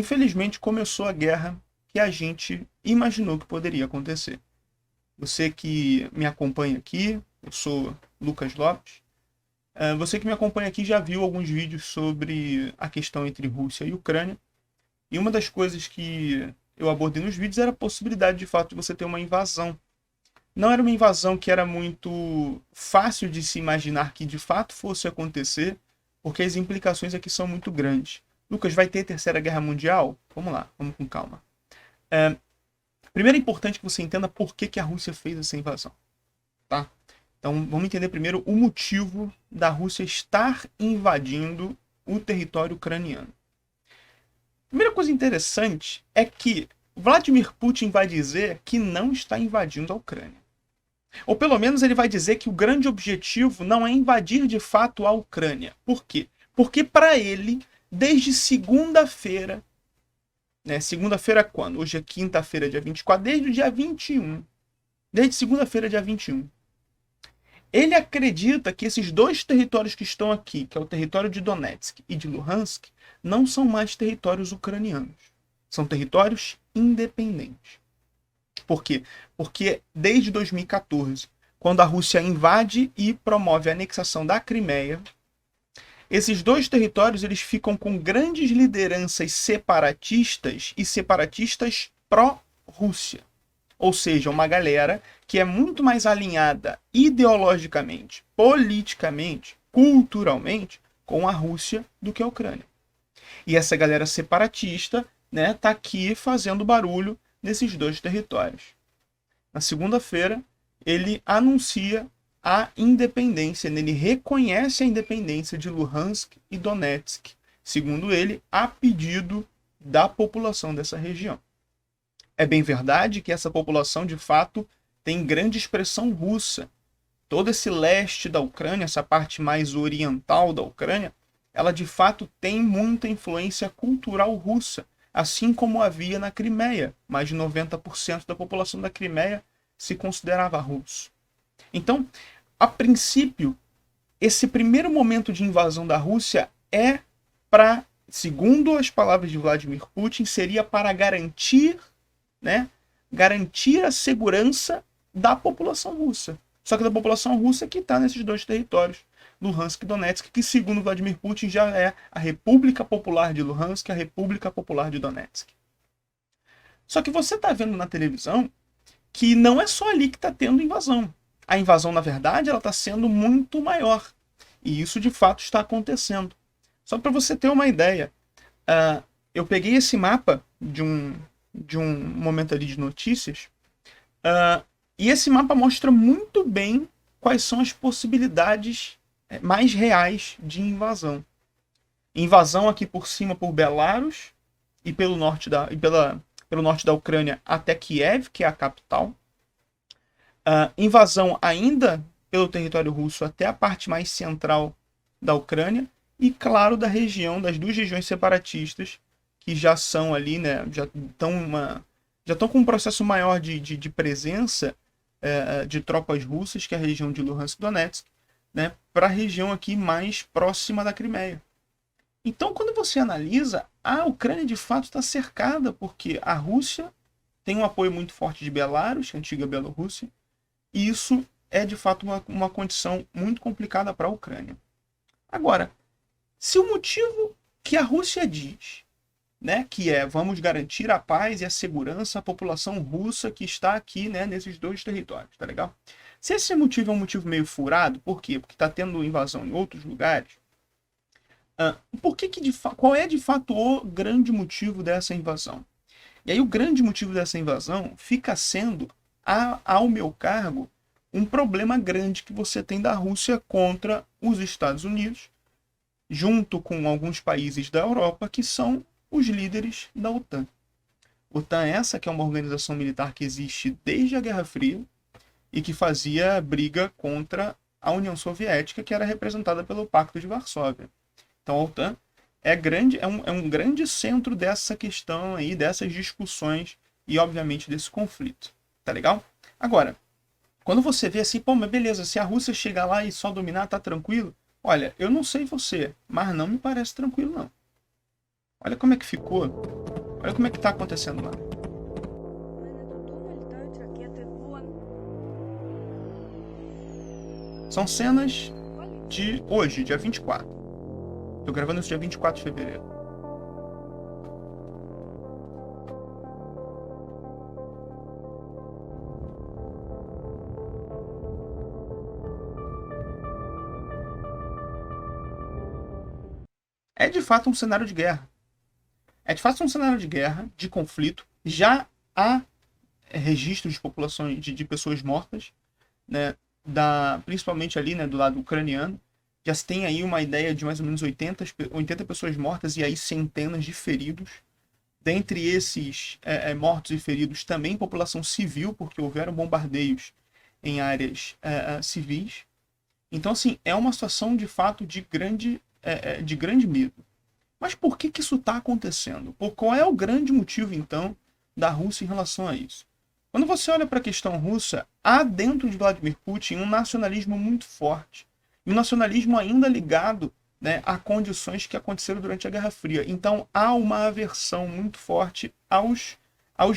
infelizmente começou a guerra que a gente imaginou que poderia acontecer. Você que me acompanha aqui, eu sou Lucas Lopes. Você que me acompanha aqui já viu alguns vídeos sobre a questão entre Rússia e Ucrânia. E uma das coisas que eu abordei nos vídeos era a possibilidade de fato de você ter uma invasão. Não era uma invasão que era muito fácil de se imaginar que de fato fosse acontecer, porque as implicações aqui são muito grandes. Lucas, vai ter Terceira Guerra Mundial? Vamos lá, vamos com calma. Primeiro é importante que você entenda por que a Rússia fez essa invasão. Tá? Então vamos entender primeiro o motivo da Rússia estar invadindo o território ucraniano. Primeira coisa interessante é que Vladimir Putin vai dizer que não está invadindo a Ucrânia. Ou pelo menos ele vai dizer que o grande objetivo não é invadir de fato a Ucrânia. Por quê? Porque para ele, desde segunda-feira, né? Segunda-feira quando? Hoje é quinta-feira, dia 24, desde o dia 21. Desde segunda-feira, dia 21. Ele acredita que esses dois territórios que estão aqui, que é o território de Donetsk e de Luhansk, não são mais territórios ucranianos. São territórios independentes. Por quê? Porque desde 2014, quando a Rússia invade e promove a anexação da Crimeia, esses dois territórios eles ficam com grandes lideranças separatistas e separatistas pró-Rússia. Ou seja, uma galera que é muito mais alinhada ideologicamente, politicamente, culturalmente com a Rússia do que a Ucrânia. E essa galera separatista, né, tá aqui fazendo barulho nesses dois territórios. Na segunda-feira, ele anuncia a independência, ele reconhece a independência de Luhansk e Donetsk, segundo ele, a pedido da população dessa região. É bem verdade que essa população, de fato, tem grande expressão russa. Todo esse leste da Ucrânia, essa parte mais oriental da Ucrânia, ela de fato tem muita influência cultural russa, assim como havia na Crimeia. Mais de 90% da população da Crimeia se considerava russo. Então, a princípio, esse primeiro momento de invasão da Rússia é para, segundo as palavras de Vladimir Putin, seria para garantir a segurança da população russa. Só que da população russa que está nesses dois territórios, Luhansk e Donetsk, que segundo Vladimir Putin já é a República Popular de Luhansk e a República Popular de Donetsk. Só que você está vendo na televisão que não é só ali que está tendo invasão. A invasão, na verdade, ela está sendo muito maior. E isso, de fato, está acontecendo. Só para você ter uma ideia, eu peguei esse mapa de um momento ali de notícias, e esse mapa mostra muito bem quais são as possibilidades mais reais de invasão. Invasão aqui por cima por Belarus e pelo norte da Ucrânia até Kiev, que é a capital. Invasão ainda pelo território russo até a parte mais central da Ucrânia e, claro, das duas regiões separatistas que já são ali, né, já estão com um processo maior de presença de tropas russas, que é a região de Luhansk e Donetsk, né, para a região aqui mais próxima da Crimeia. Então, quando você analisa, a Ucrânia de fato está cercada, porque a Rússia tem um apoio muito forte de Belarus, a antiga Bielorrússia, e isso é de fato uma condição muito complicada para a Ucrânia. Agora, se o motivo que a Rússia diz, né, que é vamos garantir a paz e a segurança à população russa que está aqui, né, nesses dois territórios, tá legal? Se esse motivo é um motivo meio furado, por quê? Porque está tendo invasão em outros lugares. Qual é de fato o grande motivo dessa invasão? E aí o grande motivo dessa invasão fica sendo, ao meu cargo, um problema grande que você tem da Rússia contra os Estados Unidos, junto com alguns países da Europa que são os líderes da OTAN. OTAN é essa que é uma organização militar que existe desde a Guerra Fria e que fazia briga contra a União Soviética, que era representada pelo Pacto de Varsóvia. Então a OTAN é um grande centro dessa questão aí, dessas discussões e, obviamente, desse conflito. Tá legal? Agora, quando você vê assim, pô, mas beleza, se a Rússia chegar lá e só dominar, tá tranquilo? Olha, eu não sei você, mas não me parece tranquilo, não. Olha como é que ficou Olha como é que tá acontecendo lá. São cenas de hoje, dia 24. Tô gravando isso dia 24 de fevereiro. É de fato um cenário de guerra. É de fato um cenário de guerra, de conflito. Já há registros de populações, de pessoas mortas, né, principalmente ali, né, do lado ucraniano. Já se tem aí uma ideia de mais ou menos 80 pessoas mortas e aí centenas de feridos. Dentre esses mortos e feridos, também população civil, porque houveram bombardeios em áreas civis. Então, assim, é uma situação de fato de grande medo. Mas por que isso está acontecendo? Qual é o grande motivo, então, da Rússia em relação a isso? Quando você olha para a questão russa, há dentro de Vladimir Putin um nacionalismo muito forte. E um nacionalismo ainda ligado, né, a condições que aconteceram durante a Guerra Fria. Então há uma aversão muito forte aos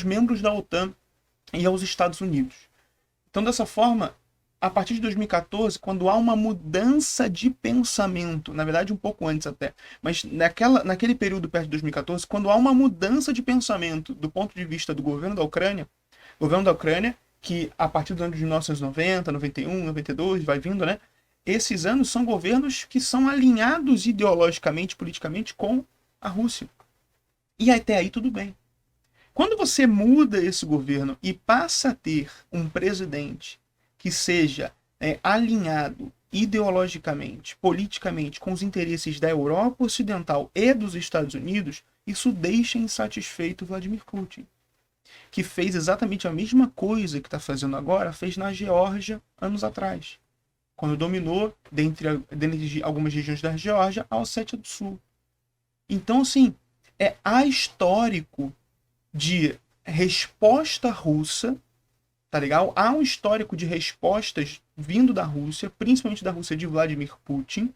membros da OTAN e aos Estados Unidos. Então, dessa forma, a partir de 2014, quando há uma mudança de pensamento, na verdade um pouco antes até, mas naquele período perto de 2014, quando há uma mudança de pensamento do ponto de vista do governo da Ucrânia, que a partir dos anos de 1990, 91, 92, vai vindo, né? Esses anos são governos que são alinhados ideologicamente, politicamente com a Rússia. E até aí tudo bem. Quando você muda esse governo e passa a ter um presidente que seja alinhado ideologicamente, politicamente, com os interesses da Europa Ocidental e dos Estados Unidos, isso deixa insatisfeito Vladimir Putin, que fez exatamente a mesma coisa que está fazendo agora, fez na Geórgia anos atrás, quando dominou, dentre algumas regiões da Geórgia, a Ossétia do Sul. Então, assim, há histórico de resposta russa, tá legal? Há um histórico de respostas vindo da Rússia, principalmente da Rússia de Vladimir Putin,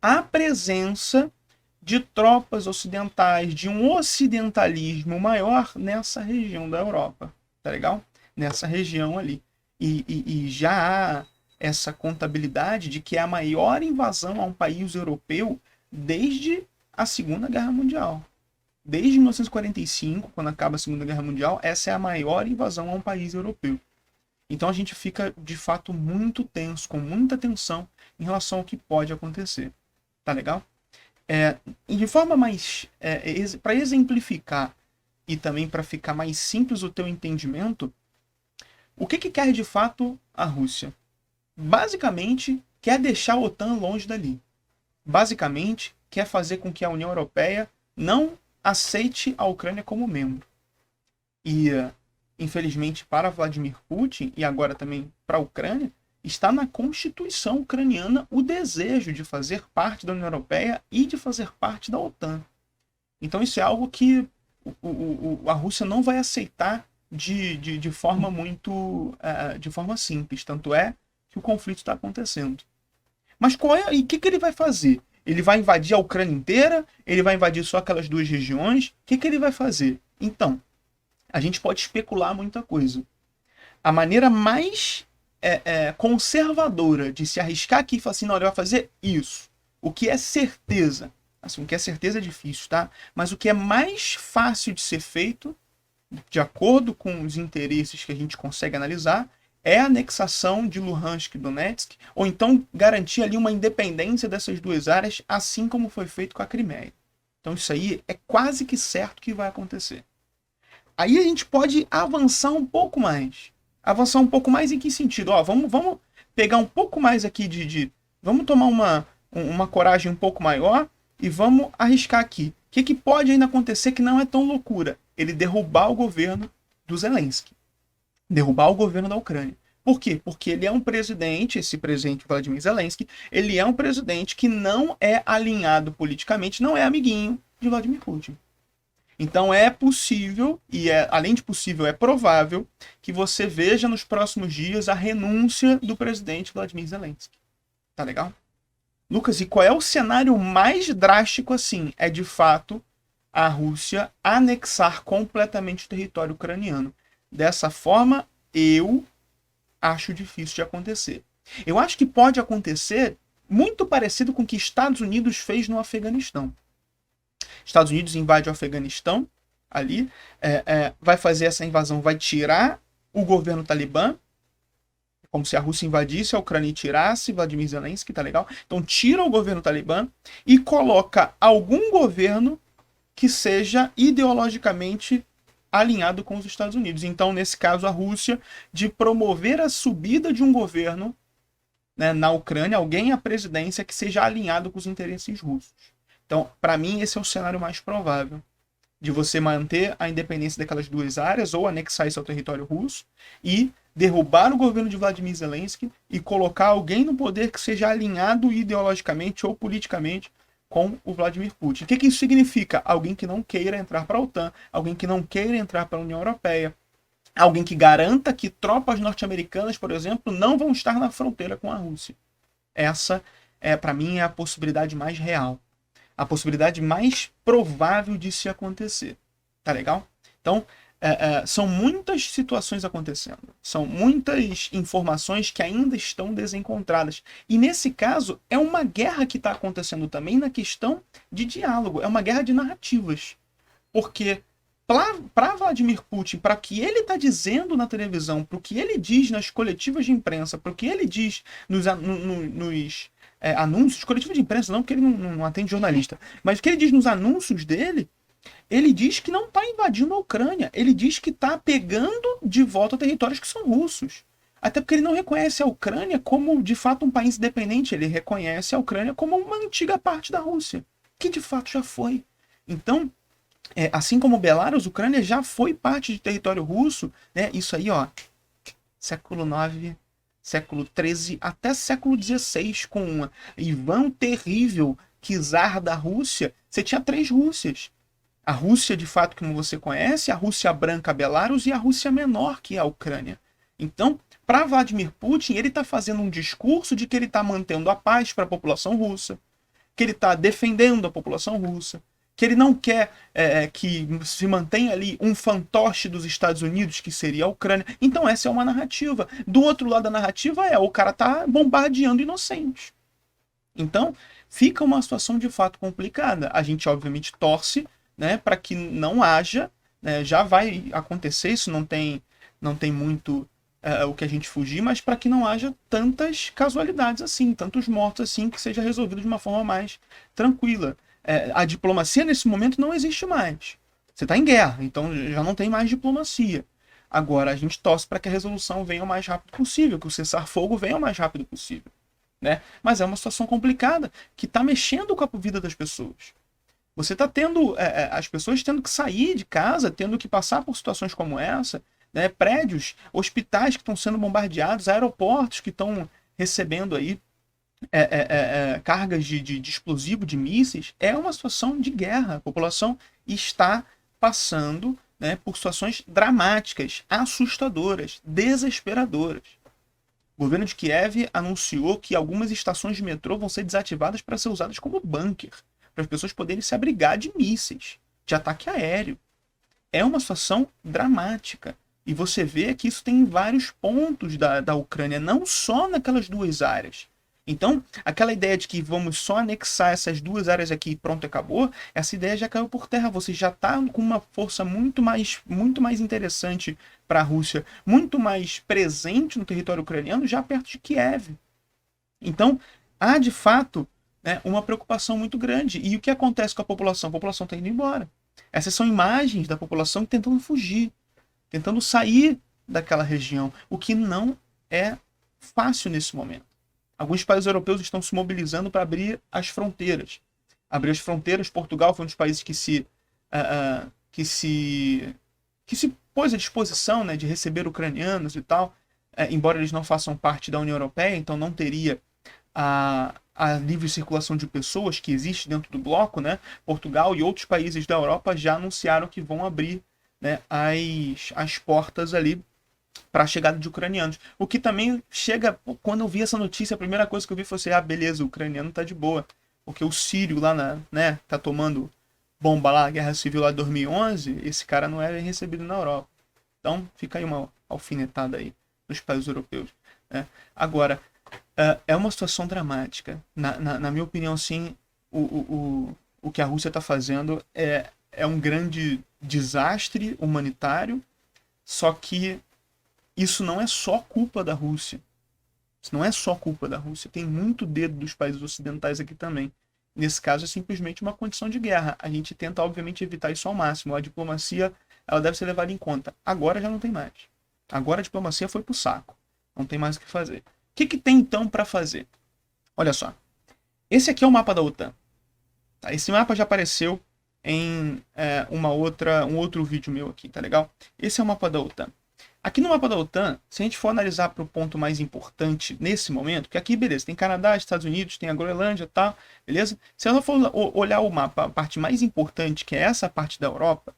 a presença de tropas ocidentais, de um ocidentalismo maior nessa região da Europa, tá legal? Nessa região ali. E já há essa contabilidade de que é a maior invasão a um país europeu desde a Segunda Guerra Mundial. Desde 1945, quando acaba a Segunda Guerra Mundial, essa é a maior invasão a um país europeu. Então a gente fica, de fato, muito tenso, com muita tensão em relação ao que pode acontecer. Tá legal? De forma mais... para exemplificar e também para ficar mais simples o teu entendimento, o que quer de fato a Rússia? Basicamente, quer deixar a OTAN longe dali. Basicamente, quer fazer com que a União Europeia não aceite a Ucrânia como membro. E, infelizmente, para Vladimir Putin, e agora também para a Ucrânia, está na Constituição ucraniana o desejo de fazer parte da União Europeia e de fazer parte da OTAN. Então isso é algo que a Rússia não vai aceitar de forma muito... de forma simples. Tanto é que o conflito está acontecendo. Mas o que ele vai fazer? Ele vai invadir a Ucrânia inteira? Ele vai invadir só aquelas duas regiões? O que ele vai fazer? Então, a gente pode especular muita coisa. A maneira mais conservadora de se arriscar aqui e falar assim, não, ele vai fazer isso. O que é certeza? Assim, o que é certeza é difícil, tá? Mas o que é mais fácil de ser feito, de acordo com os interesses que a gente consegue analisar, é a anexação de Luhansk e Donetsk, ou então garantir ali uma independência dessas duas áreas, assim como foi feito com a Crimeia. Então isso aí é quase que certo que vai acontecer. Aí a gente pode avançar um pouco mais. Avançar um pouco mais em que sentido? Vamos pegar um pouco mais aqui vamos tomar uma coragem um pouco maior e vamos arriscar aqui. O que pode ainda acontecer que não é tão loucura? Ele derrubar o governo do Zelensky. Derrubar o governo da Ucrânia. Por quê? Porque ele é um presidente, esse presidente Vladimir Zelensky, ele é um presidente que não é alinhado politicamente, não é amiguinho de Vladimir Putin. Então é possível, além de possível, é provável que você veja nos próximos dias a renúncia do presidente Vladimir Zelensky. Tá legal? Lucas, e qual é o cenário mais drástico assim? É de fato a Rússia anexar completamente o território ucraniano. Dessa forma, eu acho difícil de acontecer. Eu acho que pode acontecer muito parecido com o que Estados Unidos fez no Afeganistão. Estados Unidos invade o Afeganistão, ali, vai fazer essa invasão, vai tirar o governo talibã, como se a Rússia invadisse a Ucrânia e tirasse Vladimir Zelensky, tá legal? Então tira o governo talibã e coloca algum governo que seja ideologicamente alinhado com os Estados Unidos. Então, nesse caso, a Rússia, de promover a subida de um governo, né, na Ucrânia, alguém à presidência que seja alinhado com os interesses russos. Então, para mim, esse é o cenário mais provável. De você manter a independência daquelas duas áreas ou anexar isso ao território russo e derrubar o governo de Vladimir Zelensky e colocar alguém no poder que seja alinhado ideologicamente ou politicamente com o Vladimir Putin. O que isso significa? Alguém que não queira entrar para a OTAN, alguém que não queira entrar para a União Europeia, alguém que garanta que tropas norte-americanas, por exemplo, não vão estar na fronteira com a Rússia. Essa, para mim, é a possibilidade mais real. A possibilidade mais provável de se acontecer. Tá legal? Então, são muitas situações acontecendo. São muitas informações que ainda estão desencontradas. E nesse caso, é uma guerra que está acontecendo também na questão de diálogo. É uma guerra de narrativas. Porque para Vladimir Putin, para o que ele está dizendo na televisão, para o que ele diz nas coletivas de imprensa, para o que ele diz nos anúncios, coletivo de imprensa não, porque ele não atende jornalista, mas o que ele diz nos anúncios dele, ele diz que não está invadindo a Ucrânia, ele diz que está pegando de volta territórios que são russos. Até porque ele não reconhece a Ucrânia como, de fato, um país independente, ele reconhece a Ucrânia como uma antiga parte da Rússia, que de fato já foi. Então, assim como Belarus, Ucrânia já foi parte de território russo, né? Isso aí, ó, século IX, século XIII até século XVI, com Ivan o Terrível, czar da Rússia, você tinha 3 Rússias. A Rússia, de fato, como você conhece, a Rússia branca, Belarus, e a Rússia menor, que é a Ucrânia. Então, para Vladimir Putin, ele está fazendo um discurso de que ele está mantendo a paz para a população russa, que ele está defendendo a população russa, que ele não quer que se mantenha ali um fantoche dos Estados Unidos, que seria a Ucrânia. Então essa é uma narrativa. Do outro lado da narrativa o cara tá bombardeando inocentes. Então fica uma situação de fato complicada. A gente obviamente torce, né, para que não haja, né, já vai acontecer, isso não tem muito o que a gente fugir, mas para que não haja tantas casualidades assim, tantos mortos assim, que seja resolvido de uma forma mais tranquila. A diplomacia nesse momento não existe mais. Você está em guerra, então já não tem mais diplomacia. Agora a gente torce para que a resolução venha o mais rápido possível, que o cessar-fogo venha o mais rápido possível, né? Mas é uma situação complicada que está mexendo com a vida das pessoas. Você está tendo as pessoas tendo que sair de casa, tendo que passar por situações como essa, né? Prédios, hospitais que estão sendo bombardeados, aeroportos que estão recebendo aí cargas de explosivo, de mísseis. É uma situação de guerra. A população está passando, né, por situações dramáticas, assustadoras, desesperadoras. O governo de Kiev anunciou que algumas estações de metrô vão ser desativadas para ser usadas como bunker, para as pessoas poderem se abrigar de mísseis, de ataque aéreo. É uma situação dramática. E você vê que isso tem em vários pontos da Ucrânia, não só naquelas 2 áreas. Então, aquela ideia de que vamos só anexar essas 2 áreas aqui e pronto, acabou, essa ideia já caiu por terra. Você já está com uma força muito mais interessante para a Rússia, muito mais presente no território ucraniano, já perto de Kiev. Então, há de fato, né, uma preocupação muito grande. E o que acontece com a população? A população está indo embora. Essas são imagens da população tentando fugir, tentando sair daquela região, o que não é fácil nesse momento. Alguns países europeus estão se mobilizando para abrir as fronteiras. Abrir as fronteiras, Portugal foi um dos países que se pôs à disposição, né, de receber ucranianos e tal, embora eles não façam parte da União Europeia, então não teria a livre circulação de pessoas que existe dentro do bloco, né? Portugal e outros países da Europa já anunciaram que vão abrir, né, as portas ali para a chegada de ucranianos. O que também chega, quando eu vi essa notícia, a primeira coisa que eu vi foi assim, beleza, o ucraniano tá de boa, porque o sírio lá, né, tá tomando bomba lá, a Guerra Civil lá de 2011, esse cara não era recebido na Europa. Então, fica aí uma alfinetada aí nos países europeus. Né? Agora, é uma situação dramática. Na minha opinião, sim, o que a Rússia está fazendo é um grande desastre humanitário, só que isso não é só culpa da Rússia. Isso não é só culpa da Rússia. Tem muito dedo dos países ocidentais aqui também. Nesse caso, é simplesmente uma condição de guerra. A gente tenta, obviamente, evitar isso ao máximo. A diplomacia, ela deve ser levada em conta. Agora já não tem mais. Agora a diplomacia foi pro saco. Não tem mais o que fazer. O que tem, então, para fazer? Olha só. Esse aqui é o mapa da OTAN. Tá? Esse mapa já apareceu em um outro vídeo meu aqui, tá legal? Esse é o mapa da OTAN. Aqui no mapa da OTAN, se a gente for analisar para o ponto mais importante nesse momento, que aqui, beleza, tem Canadá, Estados Unidos, tem a Groenlândia e tal, beleza? Se ela for olhar o mapa, a parte mais importante, que é essa parte da Europa,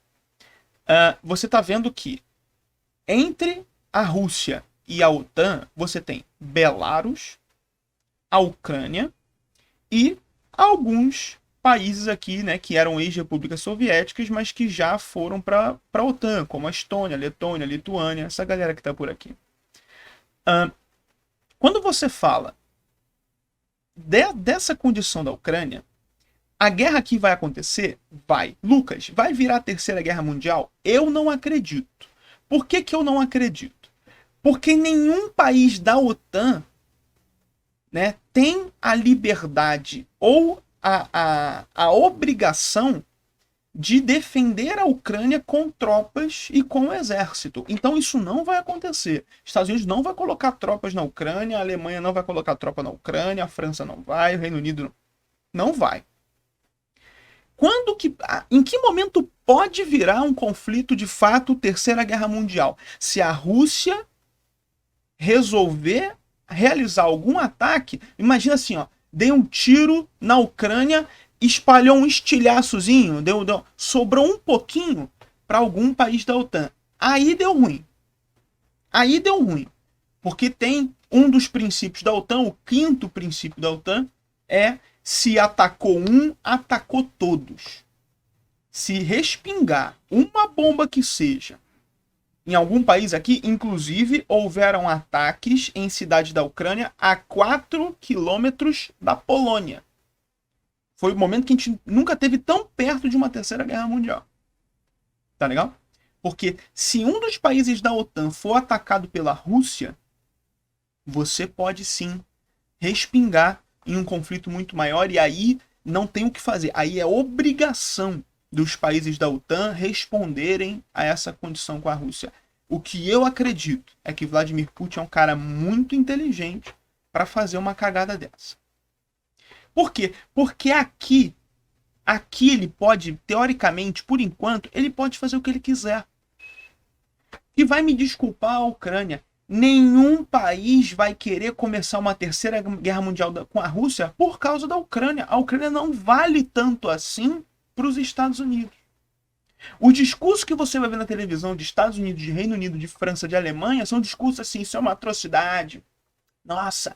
você está vendo que entre a Rússia e a OTAN, você tem Belarus, a Ucrânia e alguns países aqui, né, que eram ex-repúblicas soviéticas, mas que já foram para a OTAN, como a Estônia, Letônia, Lituânia, essa galera que está por aqui. Quando você fala dessa condição da Ucrânia, a guerra que vai acontecer? Vai. Lucas, vai virar a Terceira Guerra Mundial? Eu não acredito. Por que eu não acredito? Porque nenhum país da OTAN, né, tem a liberdade ou a obrigação de defender a Ucrânia com tropas e com o exército. Então isso não vai acontecer. Estados Unidos não vai colocar tropas na Ucrânia, a Alemanha não vai colocar tropa na Ucrânia, a França não vai, o Reino Unido não vai. Em que momento pode virar um conflito de fato, Terceira Guerra Mundial? Se a Rússia resolver realizar algum ataque, imagina assim, ó, dei um tiro na Ucrânia, espalhou um estilhaçozinho, sobrou um pouquinho para algum país da OTAN. Aí deu ruim. Aí deu ruim. Porque tem um dos princípios da OTAN, o quinto princípio da OTAN, é se atacou um, atacou todos. Se respingar uma bomba que seja em algum país aqui, inclusive, houveram ataques em cidades da Ucrânia a 4 quilômetros da Polônia. Foi o momento que a gente nunca teve tão perto de uma Terceira Guerra Mundial. Tá legal? Porque se um dos países da OTAN for atacado pela Rússia, você pode sim respingar em um conflito muito maior e aí não tem o que fazer. Aí é obrigação dos países da OTAN responderem a essa condição com a Rússia. O que eu acredito é que Vladimir Putin é um cara muito inteligente para fazer uma cagada dessa. Por quê? Porque aqui ele pode, teoricamente, por enquanto, ele pode fazer o que ele quiser. E vai me desculpar a Ucrânia. Nenhum país vai querer começar uma Terceira Guerra Mundial com a Rússia por causa da Ucrânia. A Ucrânia não vale tanto assim para os Estados Unidos. O discurso que você vai ver na televisão de Estados Unidos, de Reino Unido, de França, de Alemanha, são discursos assim, isso é uma atrocidade. Nossa,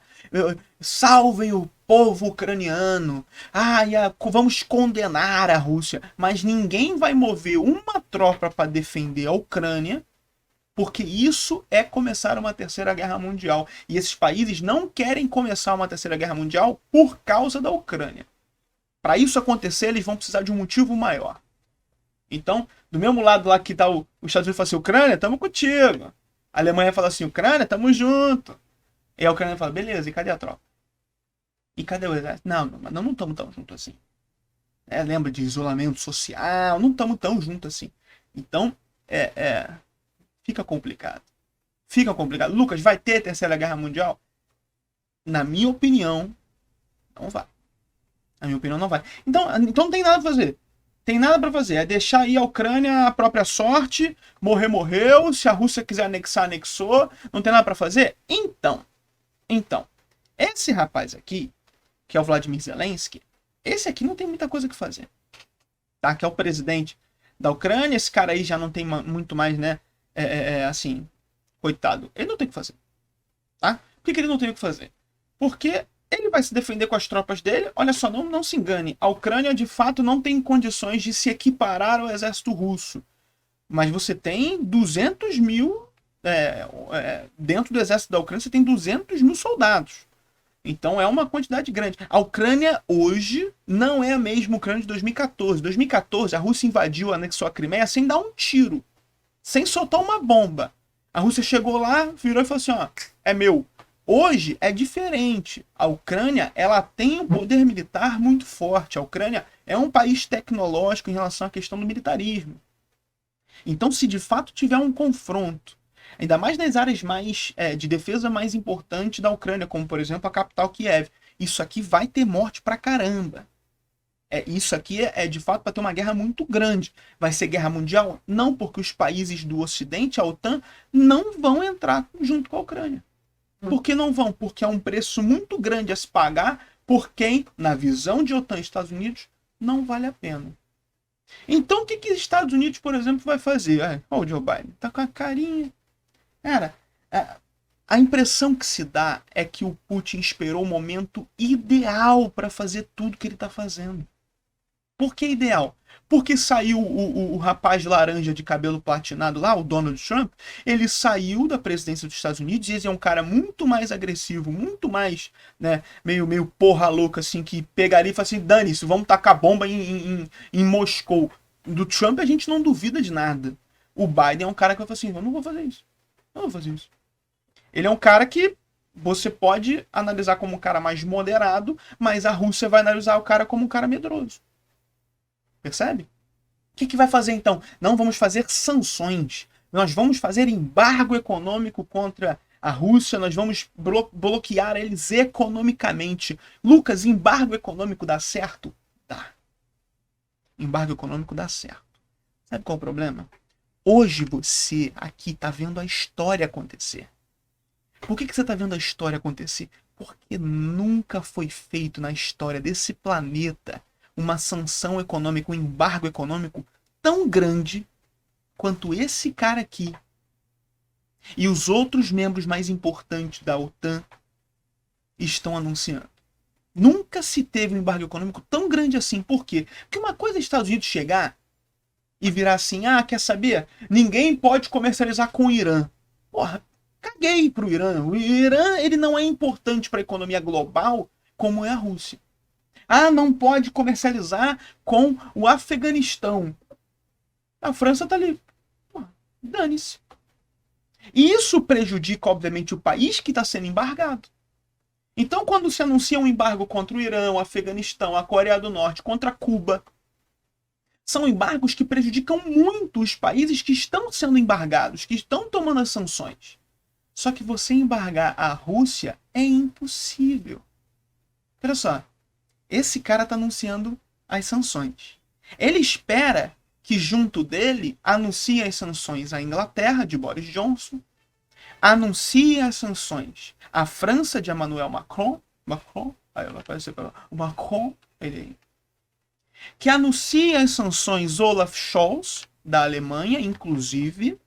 salvem o povo ucraniano. Vamos condenar a Rússia. Mas ninguém vai mover uma tropa para defender a Ucrânia, porque isso é começar uma Terceira Guerra Mundial. E esses países não querem começar uma Terceira Guerra Mundial por causa da Ucrânia. Para isso acontecer, eles vão precisar de um motivo maior. Então, do mesmo lado lá que tá os Estados Unidos fala assim, Ucrânia, tamo contigo. A Alemanha fala assim, Ucrânia, tamo junto. E a Ucrânia fala, beleza, e cadê a tropa? E cadê o exército? Não estamos tão juntos assim. Lembra de isolamento social, não estamos tão juntos assim. Então, fica complicado. Fica complicado. Lucas, vai ter Terceira Guerra Mundial? Na minha opinião, não vai. Na minha opinião, não vai. Então não tem nada pra fazer. Tem nada pra fazer. É deixar aí a Ucrânia a própria sorte. Morrer, morreu. Se a Rússia quiser anexar, anexou. Não tem nada pra fazer? Então, esse rapaz aqui, que é o Vladimir Zelensky, esse aqui não tem muita coisa que fazer. Tá? Que é o presidente da Ucrânia. Esse cara aí já não tem muito mais, né? Assim, coitado. Ele não tem o que fazer. Tá? Por que ele não tem o que fazer? Porque Ele vai se defender com as tropas dele. Olha só, não se engane. A Ucrânia, de fato, não tem condições de se equiparar ao exército russo. Mas você tem 200 mil... dentro do exército da Ucrânia, você tem 200 mil soldados. Então é uma quantidade grande. A Ucrânia hoje não é a mesma Ucrânia de 2014. Em 2014, a Rússia invadiu, anexou a Crimeia sem dar um tiro. Sem soltar uma bomba. A Rússia chegou lá, virou e falou assim, ó, é meu. Hoje é diferente. A Ucrânia, ela tem um poder militar muito forte. A Ucrânia é um país tecnológico em relação à questão do militarismo. Então, se de fato tiver um confronto, ainda mais nas áreas mais de defesa mais importantes da Ucrânia, como por exemplo a capital Kiev, isso aqui vai ter morte pra caramba. Isso aqui é de fato para ter uma guerra muito grande. Vai ser guerra mundial? Não, porque os países do Ocidente, a OTAN, não vão entrar junto com a Ucrânia. Por que não vão? Porque é um preço muito grande a se pagar por quem, na visão de OTAN e Estados Unidos, não vale a pena. Então o que os Estados Unidos, por exemplo, vai fazer? Olha o Joe Biden, tá com a carinha. Cara, a impressão que se dá é que o Putin esperou o momento ideal para fazer tudo que ele está fazendo. Por que ideal? Porque saiu o rapaz laranja de cabelo platinado lá, o Donald Trump, ele saiu da presidência dos Estados Unidos e ele é um cara muito mais agressivo, muito mais, né, meio porra louca, assim, que pegaria e fala assim, dane-se, vamos tacar bomba em Moscou. Do Trump a gente não duvida de nada. O Biden é um cara que vai falar assim, eu não vou fazer isso. Eu não vou fazer isso. Ele é um cara que você pode analisar como um cara mais moderado, mas a Rússia vai analisar o cara como um cara medroso. Percebe? O que vai fazer então? Não vamos fazer sanções. Nós vamos fazer embargo econômico contra a Rússia. Nós vamos bloquear eles economicamente. Lucas, embargo econômico dá certo? Dá. Embargo econômico dá certo. Sabe qual é o problema? Hoje você aqui está vendo a história acontecer. Por que você está vendo a história acontecer? Porque nunca foi feito na história desse planeta uma sanção econômica, um embargo econômico tão grande quanto esse cara aqui e os outros membros mais importantes da OTAN estão anunciando. Nunca se teve um embargo econômico tão grande assim. Por quê? Porque uma coisa é os Estados Unidos chegar e virar assim, quer saber? Ninguém pode comercializar com o Irã. Porra, caguei pro Irã. O Irã, ele não é importante para a economia global como é a Rússia. Não pode comercializar com o Afeganistão. A França tá ali. Dane-se. E isso prejudica, obviamente, o país que está sendo embargado. Então, quando se anuncia um embargo contra o Irã, o Afeganistão, a Coreia do Norte, contra Cuba, são embargos que prejudicam muito os países que estão sendo embargados, que estão tomando as sanções. Só que você embargar a Rússia é impossível. Olha só. Esse cara está anunciando as sanções. Ele espera que junto dele anuncie as sanções a Inglaterra, de Boris Johnson, anuncie as sanções a França, de Emmanuel Macron, aí vai aparecer o Macron, ele aí, que anuncie as sanções Olaf Scholz, da Alemanha, inclusive.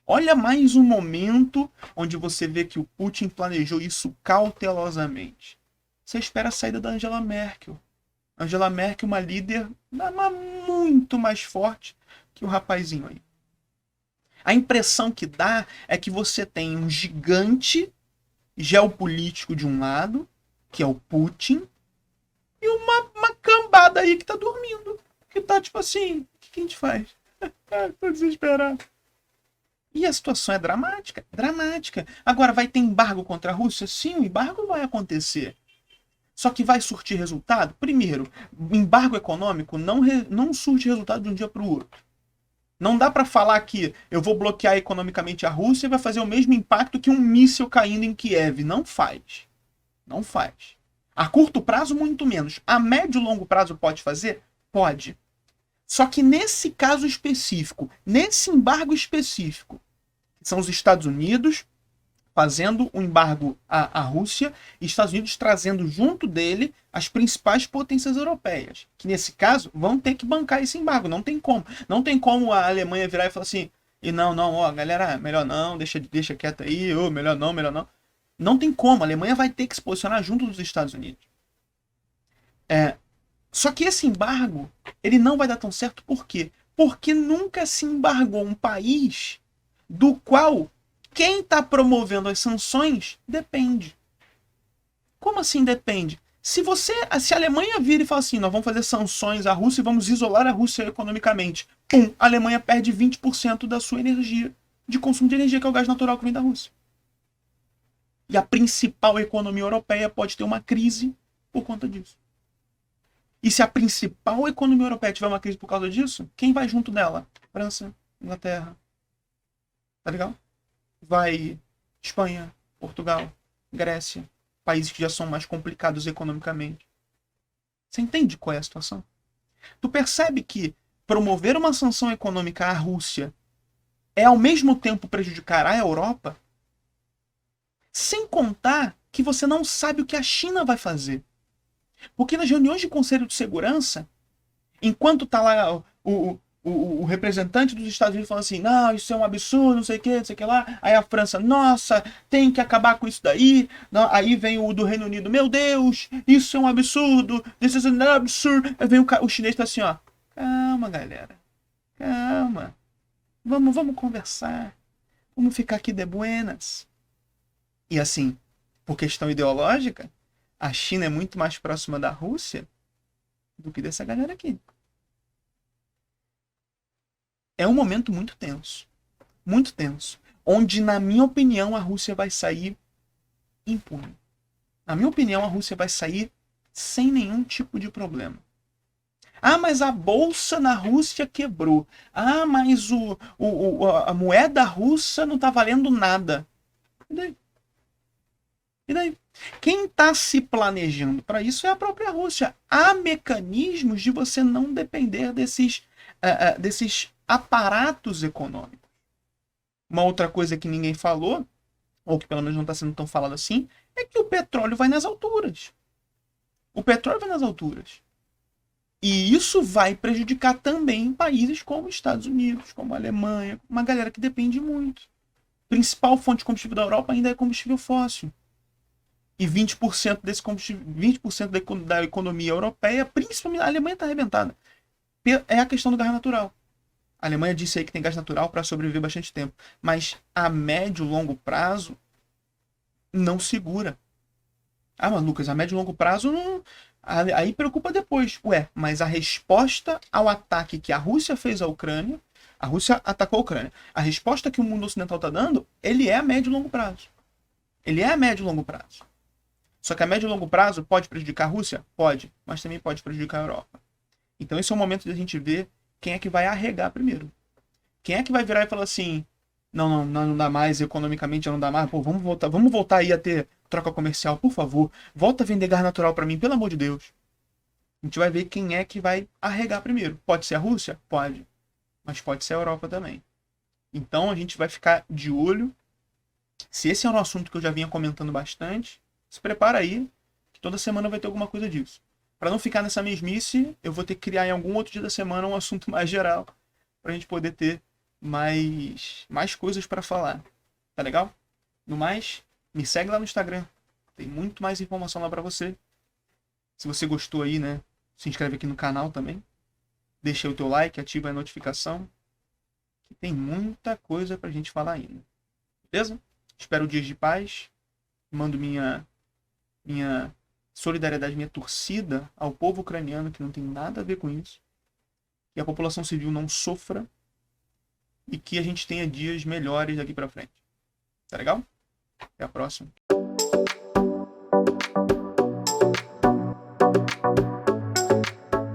Olha mais um momento onde você vê que o Putin planejou isso cautelosamente. Você espera a saída da Angela Merkel. Angela Merkel, uma líder muito mais forte que o rapazinho aí. A impressão que dá é que você tem um gigante geopolítico de um lado, que é o Putin, e uma cambada aí que tá dormindo. Que tá tipo assim, o que a gente faz? Tô desesperado. E a situação é dramática. Dramática. Agora, vai ter embargo contra a Rússia? Sim, o embargo vai acontecer. Só que vai surtir resultado? Primeiro, embargo econômico não surte resultado de um dia para o outro. Não dá para falar que eu vou bloquear economicamente a Rússia e vai fazer o mesmo impacto que um míssil caindo em Kiev. Não faz. Não faz. A curto prazo, muito menos. A médio e longo prazo pode fazer? Pode. Só que nesse caso específico, nesse embargo específico, são os Estados Unidos fazendo um embargo à Rússia e Estados Unidos trazendo junto dele as principais potências europeias, que nesse caso vão ter que bancar esse embargo, não tem como. Não tem como a Alemanha virar e falar assim, e não, galera, melhor não, deixa quieto aí, melhor não. Não tem como, a Alemanha vai ter que se posicionar junto dos Estados Unidos. Só que esse embargo, ele não vai dar tão certo, por quê? Porque nunca se embargou um país do qual quem está promovendo as sanções depende. Como assim depende? Se a Alemanha vira e fala assim, nós vamos fazer sanções à Rússia e vamos isolar a Rússia economicamente, pum, a Alemanha perde 20% da sua energia, de consumo de energia, que é o gás natural que vem da Rússia. E a principal economia europeia pode ter uma crise por conta disso. E se a principal economia europeia tiver uma crise por causa disso, quem vai junto dela? França, Inglaterra. Tá legal? Vai Espanha, Portugal, Grécia. Países que já são mais complicados economicamente. Você entende qual é a situação? Tu percebe que promover uma sanção econômica à Rússia é ao mesmo tempo prejudicar a Europa? Sem contar que você não sabe o que a China vai fazer. Porque nas reuniões de Conselho de Segurança, enquanto tá lá o representante dos Estados Unidos falando assim, não, isso é um absurdo, não sei o que lá. Aí a França, nossa, tem que acabar com isso daí. Não, aí vem o do Reino Unido, meu Deus, isso é um absurdo, this is an absurd. Aí vem o chinês tá assim, ó, calma galera, calma, vamos conversar, vamos ficar aqui de buenas. E assim, por questão ideológica, a China é muito mais próxima da Rússia do que dessa galera aqui. É um momento muito tenso. Muito tenso. Onde, na minha opinião, a Rússia vai sair impune. Na minha opinião, a Rússia vai sair sem nenhum tipo de problema. Ah, mas a bolsa na Rússia quebrou. Ah, mas a moeda russa não tá valendo nada. E daí? E daí? Quem está se planejando para isso é a própria Rússia. Há mecanismos de você não depender desses aparatos econômicos. Uma outra coisa que ninguém falou, ou que pelo menos não está sendo tão falado assim, é que o petróleo vai nas alturas. O petróleo vai nas alturas. E isso vai prejudicar também países como os Estados Unidos, como a Alemanha, uma galera que depende muito. A principal fonte de combustível da Europa ainda é combustível fóssil. E 20% desse combustível, 20% da economia europeia, principalmente a Alemanha está arrebentada, é a questão do gás natural. A Alemanha disse aí que tem gás natural para sobreviver bastante tempo, mas a médio e longo prazo não segura. Ah, mas Lucas, a médio e longo prazo não... Aí preocupa depois. Ué, mas a resposta ao ataque que a Rússia fez à Ucrânia, a Rússia atacou a Ucrânia, a resposta que o mundo ocidental está dando, ele é a médio e longo prazo. Ele é a médio e longo prazo. Só que a médio e longo prazo pode prejudicar a Rússia? Pode, mas também pode prejudicar a Europa. Então esse é o momento de a gente ver quem é que vai arregar primeiro. Quem é que vai virar e falar assim, não dá mais, economicamente já não dá mais, pô, vamos voltar aí a ter troca comercial, por favor. Volta a vender gás natural para mim, pelo amor de Deus. A gente vai ver quem é que vai arregar primeiro. Pode ser a Rússia? Pode. Mas pode ser a Europa também. Então a gente vai ficar de olho. Se esse é um assunto que eu já vinha comentando bastante, se prepara aí, que toda semana vai ter alguma coisa disso. Para não ficar nessa mesmice, eu vou ter que criar em algum outro dia da semana um assunto mais geral, para a gente poder ter mais coisas para falar. Tá legal? No mais, me segue lá no Instagram. Tem muito mais informação lá para você. Se você gostou aí, né, se inscreve aqui no canal também. Deixa o teu like, ativa a notificação. Que tem muita coisa pra gente falar ainda. Beleza? Espero dias de paz. Mando minha solidariedade, minha torcida ao povo ucraniano, que não tem nada a ver com isso. Que a população civil não sofra. E que a gente tenha dias melhores daqui pra frente. Tá legal? Até a próxima.